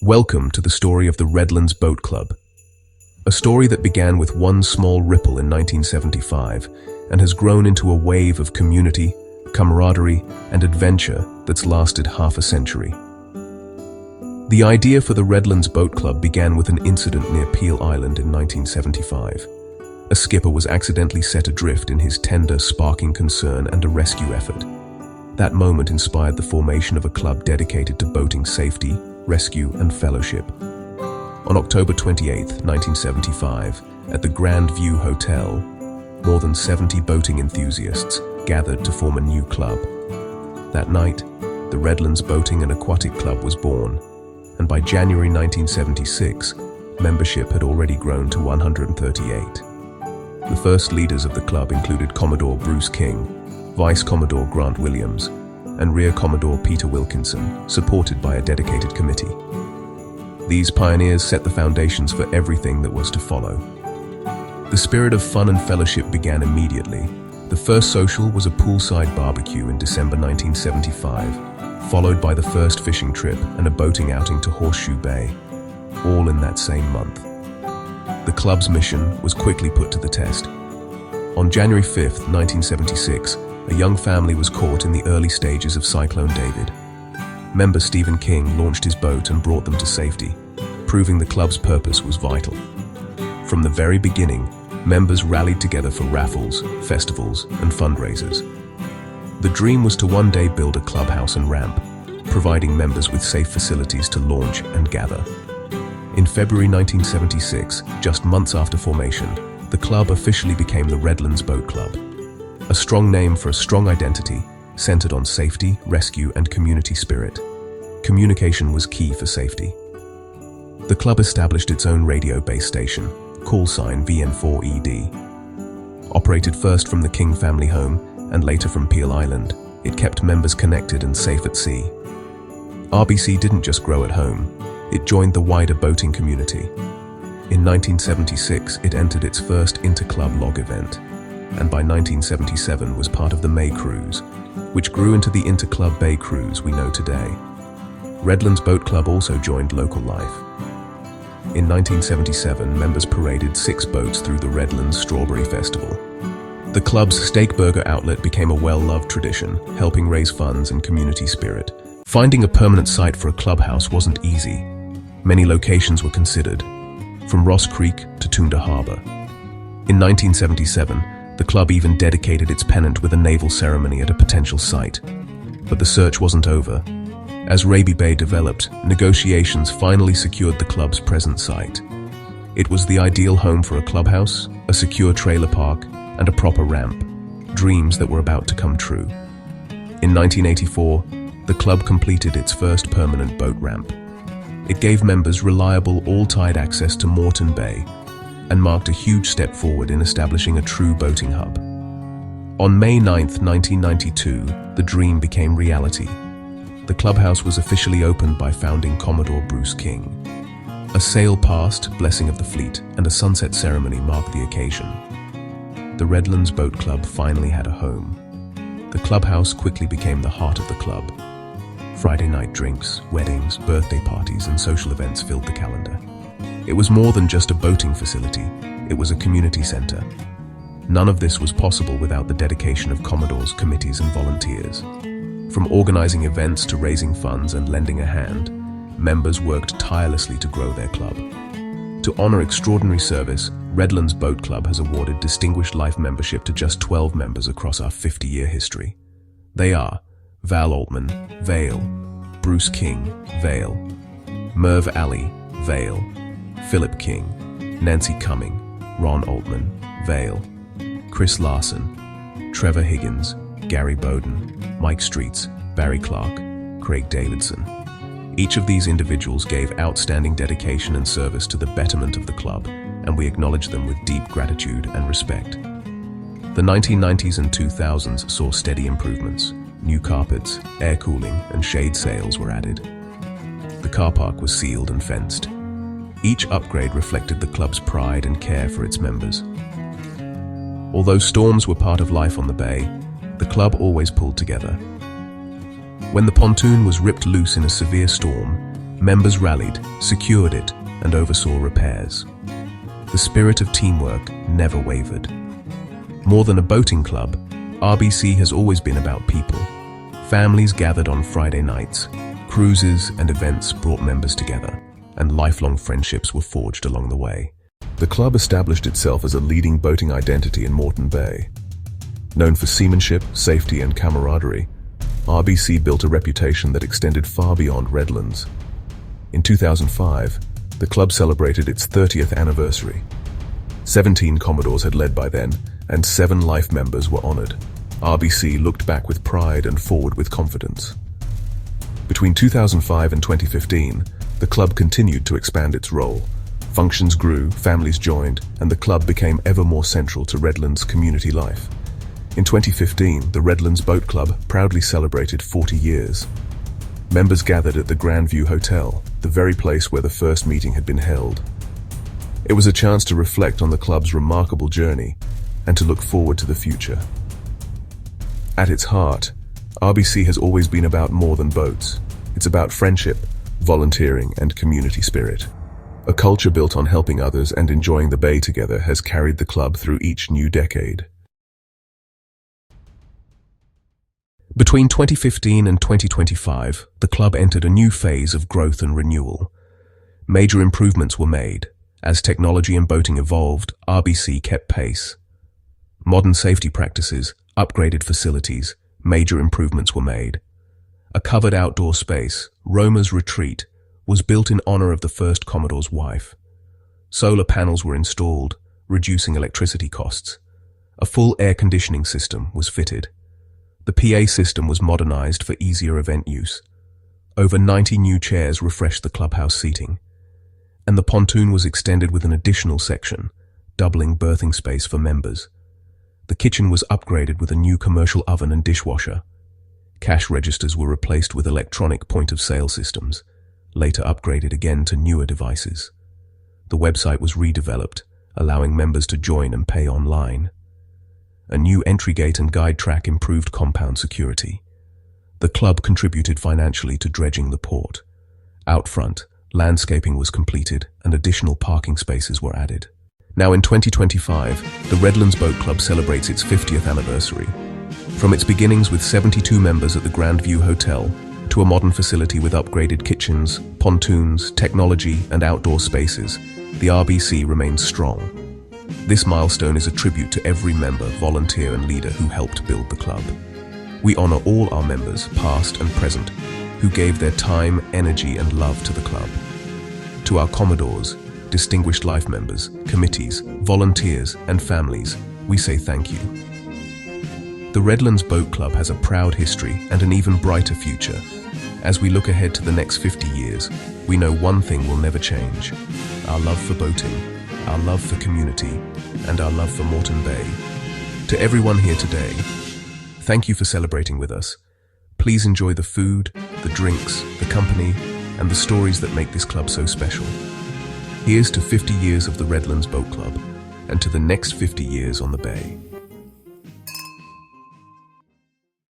Welcome to the story of the Redlands Boat Club, a story that began with one small ripple in 1975 and has grown into a wave of community, camaraderie, and adventure that's lasted half a century. The idea for the Redlands Boat Club began with an incident near Peel Island in 1975. A skipper was accidentally set adrift in his tender, sparking concern and a rescue effort. That moment inspired the formation of a club dedicated to boating safety, rescue, and fellowship. On October 28, 1975, at the Grand View Hotel, more than 70 boating enthusiasts gathered to form a new club. That night, the Redlands Boating and Aquatic Club was born, and by January 1976, membership had already grown to 138. The first leaders of the club included Commodore Bruce King, Vice Commodore Grant Williams, and Rear Commodore Peter Wilkinson, supported by a dedicated committee. These pioneers set the foundations for everything that was to follow. The spirit of fun and fellowship began immediately. The first social was a poolside barbecue in December 1975, followed by the first fishing trip and a boating outing to Horseshoe Bay, all in that same month. The club's mission was quickly put to the test. On January 5, 1976, a young family was caught in the early stages of Cyclone David. Member Stephen King launched his boat and brought them to safety, proving the club's purpose was vital. From the very beginning, members rallied together for raffles, festivals, and fundraisers. The dream was to one day build a clubhouse and ramp, providing members with safe facilities to launch and gather. In February 1976, just months after formation, the club officially became the Redlands Boat Club. A strong name for a strong identity, centered on safety, rescue, and community spirit. Communication was key for safety. The club established its own radio base station, call sign VN4ED. Operated first from the King family home and later from Peel Island, it kept members connected and safe at sea. RBC didn't just grow at home, it joined the wider boating community. In 1976, it entered its first inter-club log event, and by 1977 was part of the May Cruise, which grew into the Inter-Club Bay Cruise we know today. Redlands Boat Club also joined local life. In 1977, members paraded 6 boats through the Redlands Strawberry Festival. The club's steak burger outlet became a well-loved tradition, helping raise funds and community spirit. Finding a permanent site for a clubhouse wasn't easy. Many locations were considered, from Ross Creek to Toondah Harbour. In 1977, the club even dedicated its pennant with a naval ceremony at a potential site. But the search wasn't over. As Raby Bay developed, negotiations finally secured the club's present site. It was the ideal home for a clubhouse, a secure trailer park, and a proper ramp, dreams that were about to come true. In 1984, the club completed its first permanent boat ramp. It gave members reliable all-tide access to Moreton Bay, and marked a huge step forward in establishing a true boating hub. On May 9, 1992, the dream became reality. The clubhouse was officially opened by founding Commodore Bruce King. A sail past, blessing of the fleet, and a sunset ceremony marked the occasion. The Redlands Boat Club finally had a home. The clubhouse quickly became the heart of the club. Friday night drinks, weddings, birthday parties, and social events filled the calendar. It was more than just a boating facility, it was a community center. None of this was possible without the dedication of Commodores, committees, and volunteers. From organizing events to raising funds and lending a hand, members worked tirelessly to grow their club. To honor extraordinary service, Redlands Boat Club has awarded Distinguished Life membership to just 12 members across our 50-year history. They are Val Altman, Vale; Bruce King, Vale; Merv Alley, Vale; Philip King, Nancy Cumming, Ron Altman, Vale; Chris Larson, Trevor Higgins, Gary Bowden, Mike Streets, Barry Clark, Craig Davidson. Each of these individuals gave outstanding dedication and service to the betterment of the club, and we acknowledge them with deep gratitude and respect. The 1990s and 2000s saw steady improvements. New carpets, air cooling, and shade sails were added. The car park was sealed and fenced. Each upgrade reflected the club's pride and care for its members. Although storms were part of life on the bay, the club always pulled together. When the pontoon was ripped loose in a severe storm, Members rallied, secured it, and oversaw repairs. The spirit of teamwork never wavered. More than a boating club, RBC has always been about people. Families gathered on Friday nights, cruises and events brought members together, and lifelong friendships were forged along the way. The club established itself as a leading boating identity in Moreton Bay. Known for seamanship, safety and camaraderie, RBC built a reputation that extended far beyond Redlands. In 2005, the club celebrated its 30th anniversary. 17 Commodores had led by then, and 7 life members were honored. RBC looked back with pride and forward with confidence. Between 2005 and 2015, the club continued to expand its role. Functions grew, families joined, and the club became ever more central to Redlands' community life. In 2015, the Redlands Boat Club proudly celebrated 40 years. Members gathered at the Grandview Hotel, the very place where the first meeting had been held. It was a chance to reflect on the club's remarkable journey and to look forward to the future. At its heart, RBC has always been about more than boats. It's about friendship, volunteering, and community spirit. A culture built on helping others and enjoying the bay together has carried the club through each new decade. Between 2015 and 2025, the club entered a new phase of growth and renewal. Major improvements were made. As technology and boating evolved, RBC kept pace. Modern safety practices, upgraded facilities, major improvements were made. A covered outdoor space, Roma's Retreat, was built in honor of the first Commodore's wife. Solar panels were installed, reducing electricity costs. A full air conditioning system was fitted. The PA system was modernized for easier event use. Over 90 new chairs refreshed the clubhouse seating. And the pontoon was extended with an additional section, doubling berthing space for members. The kitchen was upgraded with a new commercial oven and dishwasher. Cash registers were replaced with electronic point-of-sale systems, later upgraded again to newer devices. The website was redeveloped, allowing members to join and pay online. A new entry gate and guide track improved compound security. The club contributed financially to dredging the port. Out front, landscaping was completed and additional parking spaces were added. Now in 2025, the Redlands Boat Club celebrates its 50th anniversary. From its beginnings with 72 members at the Grandview Hotel, to a modern facility with upgraded kitchens, pontoons, technology, and outdoor spaces, the RBC remains strong. This milestone is a tribute to every member, volunteer, and leader who helped build the club. We honor all our members, past and present, who gave their time, energy, and love to the club. To our Commodores, distinguished life members, committees, volunteers, and families, we say thank you. The Redlands Boat Club has a proud history and an even brighter future. As we look ahead to the next 50 years, we know one thing will never change: our love for boating, our love for community, and our love for Moreton Bay. To everyone here today, thank you for celebrating with us. Please enjoy the food, the drinks, the company, and the stories that make this club so special. Here's to 50 years of the Redlands Boat Club, and to the next 50 years on the bay.